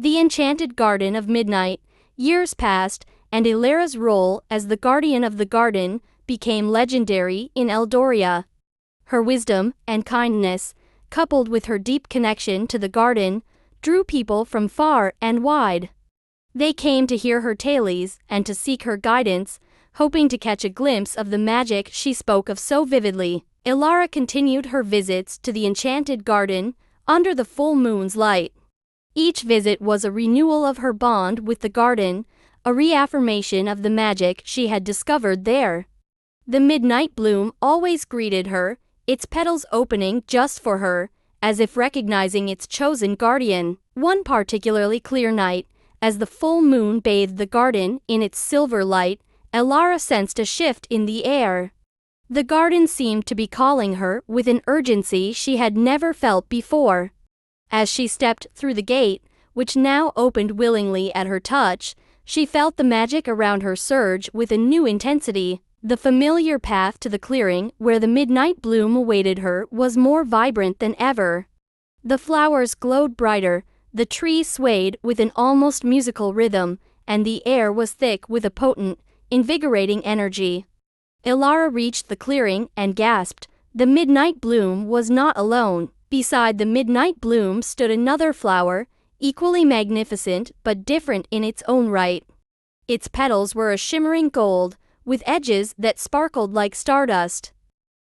The Enchanted Garden of Midnight. Years passed, and Elara's role as the guardian of the garden became legendary in Eldoria. Her wisdom and kindness, coupled with her deep connection to the garden, drew people from far and wide. They came to hear her tales and to seek her guidance, hoping to catch a glimpse of the magic she spoke of so vividly. Elara continued her visits to the Enchanted Garden under the full moon's light. Each visit was a renewal of her bond with the garden, a reaffirmation of the magic she had discovered there. The midnight bloom always greeted her, its petals opening just for her, as if recognizing its chosen guardian. One particularly clear night, as the full moon bathed the garden in its silver light, Elara sensed a shift in the air. The garden seemed to be calling her with an urgency she had never felt before. As she stepped through the gate, which now opened willingly at her touch, she felt the magic around her surge with a new intensity. The familiar path to the clearing where the midnight bloom awaited her was more vibrant than ever. The flowers glowed brighter, the trees swayed with an almost musical rhythm, and the air was thick with a potent, invigorating energy. Elara reached the clearing and gasped. The midnight bloom was not alone. Beside the midnight bloom stood another flower, equally magnificent but different in its own right. Its petals were a shimmering gold, with edges that sparkled like stardust.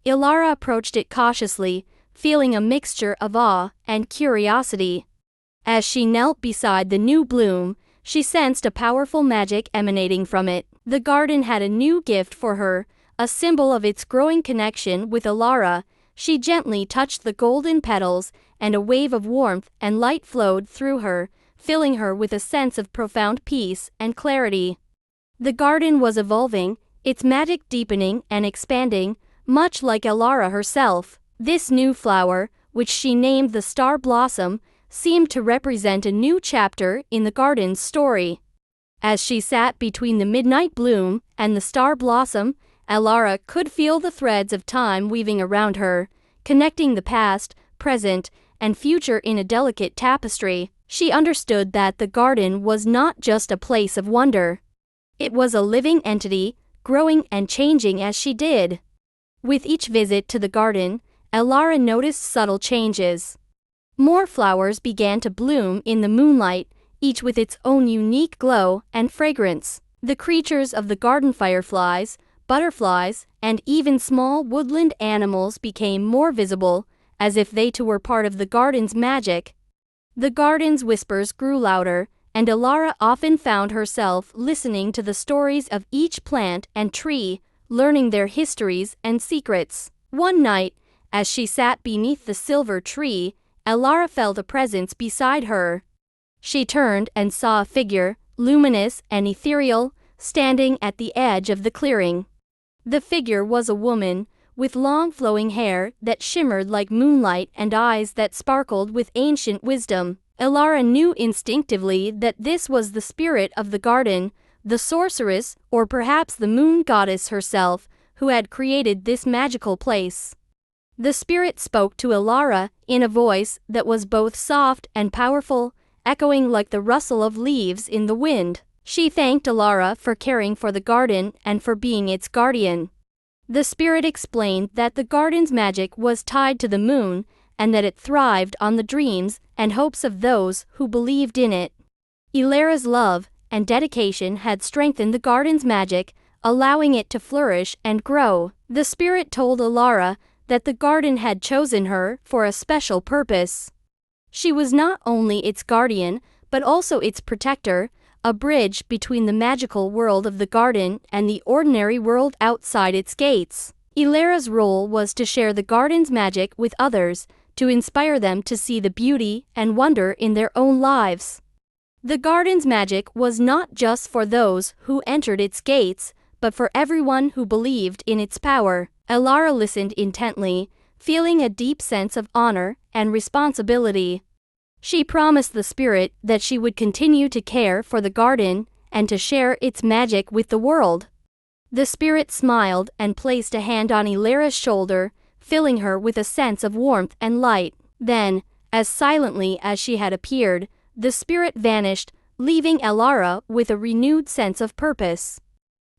Elara approached it cautiously, feeling a mixture of awe and curiosity. As she knelt beside the new bloom, she sensed a powerful magic emanating from it. The garden had a new gift for her, a symbol of its growing connection with Elara. She gently touched the golden petals, and a wave of warmth and light flowed through her, filling her with a sense of profound peace and clarity. The garden was evolving, its magic deepening and expanding, much like Elara herself. This new flower, which she named the Star Blossom, seemed to represent a new chapter in the garden's story. As she sat between the midnight bloom and the star blossom, Elara could feel the threads of time weaving around her, connecting the past, present, and future in a delicate tapestry. She understood that the garden was not just a place of wonder. It was a living entity, growing and changing as she did. With each visit to the garden, Elara noticed subtle changes. More flowers began to bloom in the moonlight, each with its own unique glow and fragrance. The creatures of the garden, fireflies, butterflies, and even small woodland animals became more visible, as if they too were part of the garden's magic. The garden's whispers grew louder, and Elara often found herself listening to the stories of each plant and tree, learning their histories and secrets. One night, as she sat beneath the silver tree, Elara felt a presence beside her. She turned and saw a figure, luminous and ethereal, standing at the edge of the clearing. The figure was a woman, with long flowing hair that shimmered like moonlight and eyes that sparkled with ancient wisdom. Elara knew instinctively that this was the spirit of the garden, the sorceress, or perhaps the moon goddess herself, who had created this magical place. The spirit spoke to Elara in a voice that was both soft and powerful, echoing like the rustle of leaves in the wind. She thanked Elara for caring for the garden and for being its guardian. The spirit explained that the garden's magic was tied to the moon, and that it thrived on the dreams and hopes of those who believed in it. Elara's love and dedication had strengthened the garden's magic, allowing it to flourish and grow. The spirit told Elara that the garden had chosen her for a special purpose. She was not only its guardian, but also its protector, a bridge between the magical world of the garden and the ordinary world outside its gates. Elara's role was to share the garden's magic with others, to inspire them to see the beauty and wonder in their own lives. The garden's magic was not just for those who entered its gates, but for everyone who believed in its power. Elara listened intently, feeling a deep sense of honor and responsibility. She promised the spirit that she would continue to care for the garden and to share its magic with the world. The spirit smiled and placed a hand on Elara's shoulder, filling her with a sense of warmth and light. Then, as silently as she had appeared, the spirit vanished, leaving Elara with a renewed sense of purpose.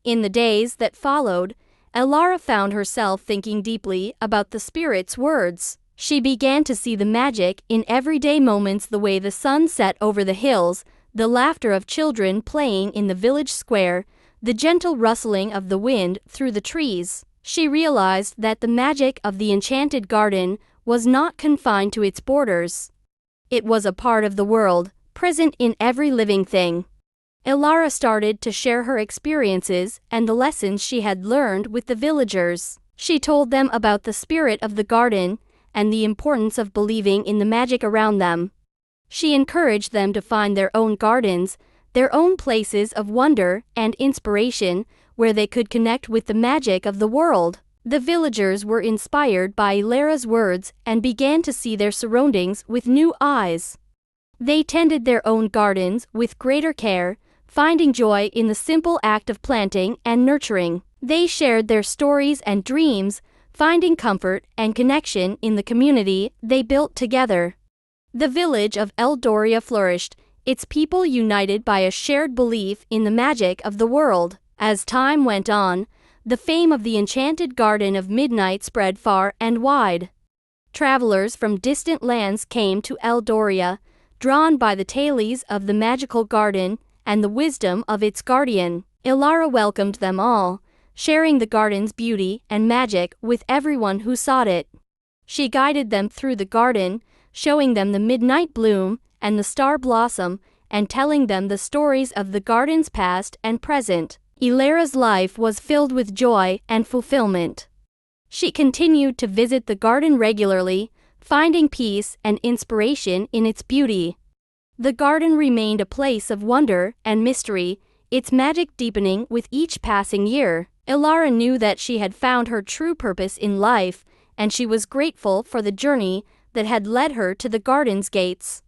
In the days that followed, Elara found herself thinking deeply about the spirit's words. She began to see the magic in everyday moments, the way the sun set over the hills, the laughter of children playing in the village square, the gentle rustling of the wind through the trees. She realized that the magic of the enchanted garden was not confined to its borders. It was a part of the world, present in every living thing. Elara started to share her experiences and the lessons she had learned with the villagers. She told them about the spirit of the garden and the importance of believing in the magic around them. She encouraged them to find their own gardens, their own places of wonder and inspiration, where they could connect with the magic of the world. The villagers were inspired by Elara's words and began to see their surroundings with new eyes. They tended their own gardens with greater care, finding joy in the simple act of planting and nurturing. They shared their stories and dreams, finding comfort and connection in the community they built together. The village of Eldoria flourished, its people united by a shared belief in the magic of the world. As time went on, the fame of the Enchanted Garden of Midnight spread far and wide. Travelers from distant lands came to Eldoria, drawn by the tales of the magical garden and the wisdom of its guardian. Elara welcomed them all, sharing the garden's beauty and magic with everyone who sought it. She guided them through the garden, showing them the midnight bloom and the star blossom, and telling them the stories of the garden's past and present. Elara's life was filled with joy and fulfillment. She continued to visit the garden regularly, finding peace and inspiration in its beauty. The garden remained a place of wonder and mystery, its magic deepening with each passing year. Elara knew that she had found her true purpose in life, and she was grateful for the journey that had led her to the garden's gates.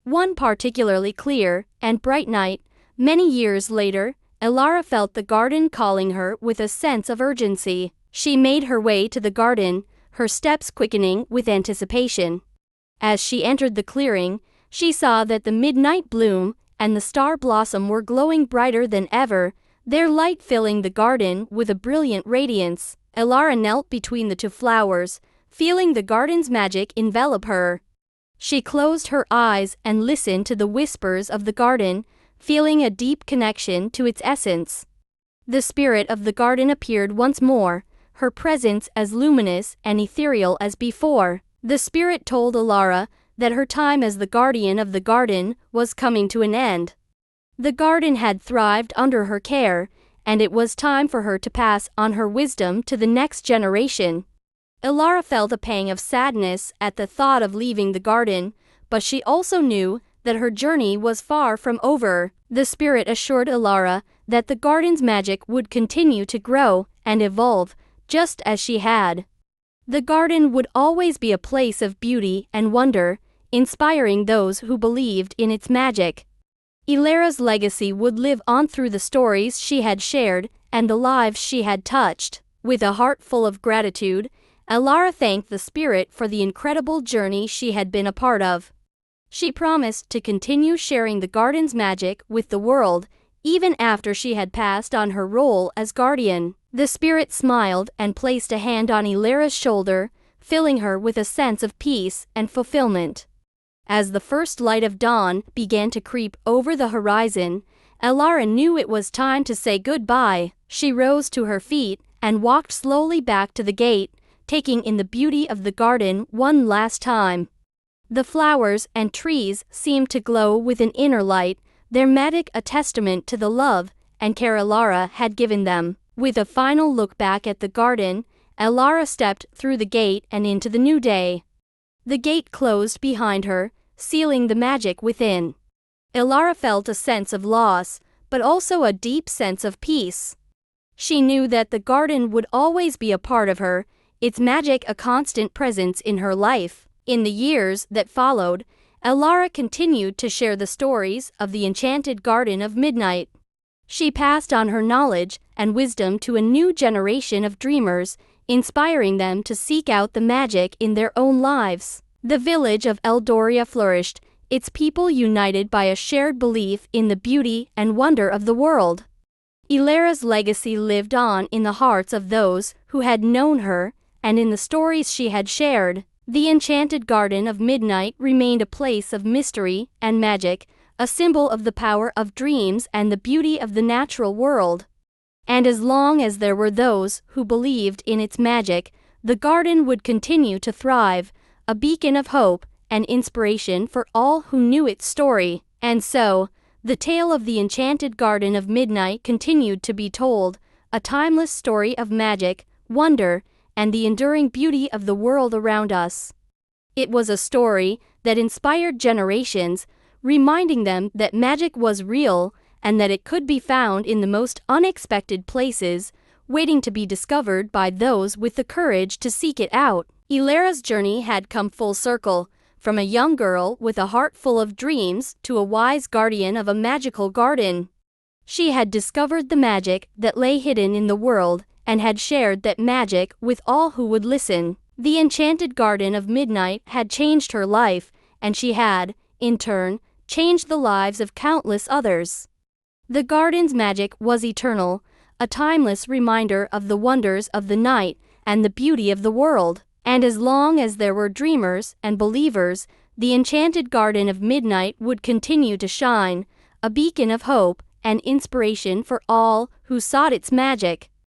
One particularly clear and bright night, many years later, Elara felt the garden calling her with a sense of urgency. She made her way to the garden, her steps quickening with anticipation. As she entered the clearing, she saw that the midnight bloom and the star blossom were glowing brighter than ever, their light filling the garden with a brilliant radiance. Elara knelt between the two flowers, feeling the garden's magic envelop her. She closed her eyes and listened to the whispers of the garden, feeling a deep connection to its essence. The spirit of the garden appeared once more, her presence as luminous and ethereal as before. The spirit told Elara that her time as the guardian of the garden was coming to an end. The garden had thrived under her care, and it was time for her to pass on her wisdom to the next generation. Elara felt a pang of sadness at the thought of leaving the garden, but she also knew that her journey was far from over. The spirit assured Elara that the garden's magic would continue to grow and evolve, just as she had. The garden would always be a place of beauty and wonder, inspiring those who believed in its magic. Elara's legacy would live on through the stories she had shared and the lives she had touched. With a heart full of gratitude, Elara thanked the spirit for the incredible journey she had been a part of. She promised to continue sharing the garden's magic with the world, even after she had passed on her role as guardian. The spirit smiled and placed a hand on Elara's shoulder, filling her with a sense of peace and fulfillment. As the first light of dawn began to creep over the horizon, Elara knew it was time to say goodbye. She rose to her feet and walked slowly back to the gate, taking in the beauty of the garden one last time. The flowers and trees seemed to glow with an inner light, their magic a testament to the love and care Elara had given them. With a final look back at the garden, Elara stepped through the gate and into the new day. The gate closed behind her, sealing the magic within. Elara felt a sense of loss, but also a deep sense of peace. She knew that the garden would always be a part of her, its magic a constant presence in her life. In the years that followed, Elara continued to share the stories of the Enchanted Garden of Midnight. She passed on her knowledge and wisdom to a new generation of dreamers, inspiring them to seek out the magic in their own lives. The village of Eldoria flourished, its people united by a shared belief in the beauty and wonder of the world. Elera's legacy lived on in the hearts of those who had known her, and in the stories she had shared. The Enchanted Garden of Midnight remained a place of mystery and magic, a symbol of the power of dreams and the beauty of the natural world. And as long as there were those who believed in its magic, the garden would continue to thrive, a beacon of hope and inspiration for all who knew its story. And so, the tale of the Enchanted Garden of Midnight continued to be told, a timeless story of magic, wonder, and the enduring beauty of the world around us. It was a story that inspired generations, reminding them that magic was real and that it could be found in the most unexpected places, waiting to be discovered by those with the courage to seek it out. Elera's journey had come full circle, from a young girl with a heart full of dreams to a wise guardian of a magical garden. She had discovered the magic that lay hidden in the world and had shared that magic with all who would listen. The Enchanted Garden of Midnight had changed her life, and she had, in turn, changed the lives of countless others. The garden's magic was eternal, a timeless reminder of the wonders of the night and the beauty of the world. And as long as there were dreamers and believers, the Enchanted Garden of Midnight would continue to shine, a beacon of hope and inspiration for all who sought its magic.